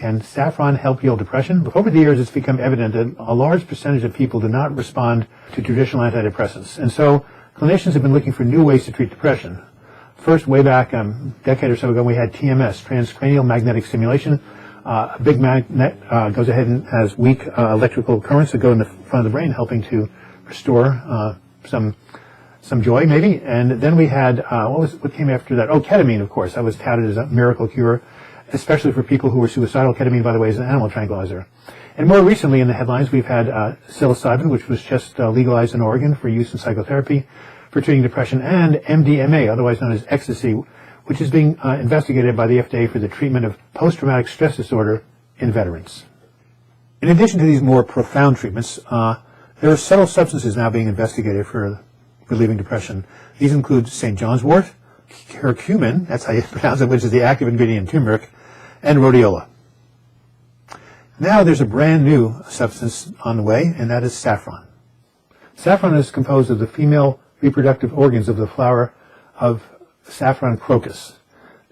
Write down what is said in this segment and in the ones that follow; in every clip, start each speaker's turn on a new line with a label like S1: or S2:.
S1: can saffron help heal depression? But over the years, it's become evident that a large percentage of people do not respond to traditional antidepressants. And so clinicians have been looking for new ways to treat depression. First, way back a decade or so ago, we had TMS, transcranial magnetic stimulation. A big magnet goes ahead and has weak electrical currents that go in the front of the brain, helping to restore some joy, maybe. And then we had, what came after that? Oh, ketamine, of course. That was touted as a miracle cure, especially for people who were suicidal. Ketamine, by the way, is an animal tranquilizer. And more recently in the headlines, we've had psilocybin, which was just legalized in Oregon for use in psychotherapy for treating depression, and MDMA, otherwise known as ecstasy, which is being investigated by the FDA for the treatment of post-traumatic stress disorder in veterans. In addition to these more profound treatments, there are subtle substances now being investigated for relieving depression. These include St. John's wort, curcumin, that's how you pronounce it, which is the active ingredient in turmeric, and rhodiola. Now there's a brand new substance on the way, and that is saffron. Saffron is composed of the female reproductive organs of the flower of saffron crocus.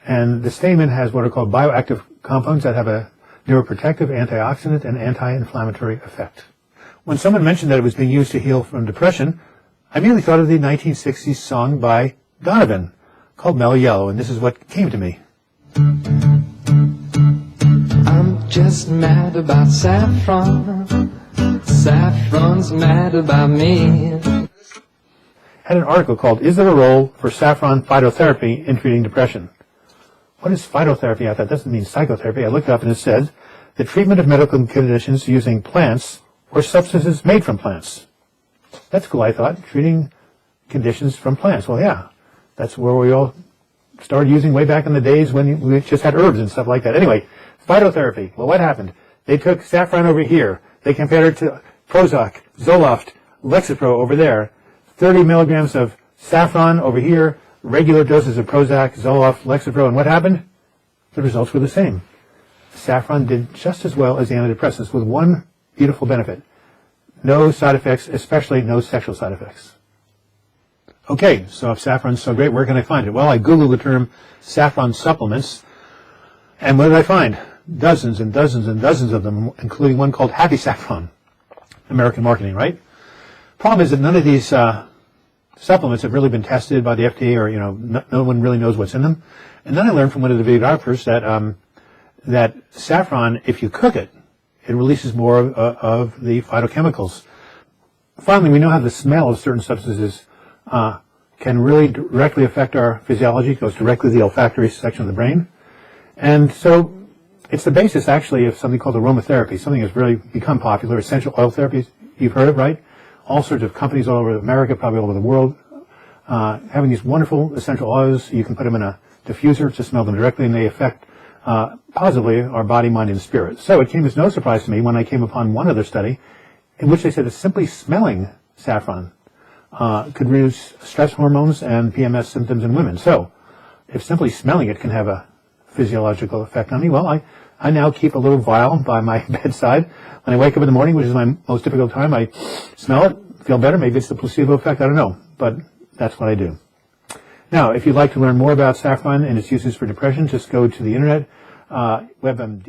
S1: And the stamen has what are called bioactive compounds that have a neuroprotective, antioxidant, and anti-inflammatory effect. When someone mentioned that it was being used to heal from depression, I immediately thought of the 1960s song by Donovan called Mellow, and this is what came to me.
S2: I'm just mad about saffron. Saffron's mad about me.
S1: Had an article called, Is There a Role for Saffron Phytotherapy in Treating Depression? What is phytotherapy? I thought that doesn't mean psychotherapy. I looked it up and it says, the treatment of medical conditions using plants or substances made from plants. That's cool, I thought, treating conditions from plants. Well, yeah, that's where we all started using way back in the days when we just had herbs and stuff like that. Anyway, phytotherapy. Well, what happened? They took saffron over here. They compared it to Prozac, Zoloft, Lexapro over there. 30 milligrams of saffron over here, regular doses of Prozac, Zoloft, Lexapro, and what happened? The results were the same. Saffron did just as well as the antidepressants with one beautiful benefit. No side effects, especially no sexual side effects. Okay, so if saffron's so great, where can I find it? Well, I Googled the term saffron supplements, and what did I find? Dozens and dozens and dozens of them, including one called Happy Saffron. American marketing, right? Problem is that none of these supplements have really been tested by the FDA, or no one really knows what's in them. And then I learned from one of the videographers that that saffron, if you cook it, it releases more of the phytochemicals. Finally, we know how the smell of certain substances can really directly affect our physiology. It goes directly to the olfactory section of the brain. And so it's the basis, actually, of something called aromatherapy, something that's really become popular. Essential oil therapies, you've heard of, right? All sorts of companies all over America, probably all over the world, having these wonderful essential oils. You can put them in a diffuser to smell them directly, and they affect positively our body, mind, and spirit. So it came as no surprise to me when I came upon one other study in which they said that simply smelling saffron could reduce stress hormones and PMS symptoms in women. So if simply smelling it can have a physiological effect on me, well, I now keep a little vial by my bedside. When I wake up in the morning, which is my most difficult time, I smell it, feel better. Maybe it's the placebo effect, I don't know, but that's what I do. Now, if you'd like to learn more about saffron and its uses for depression, just go to the internet, WebMD.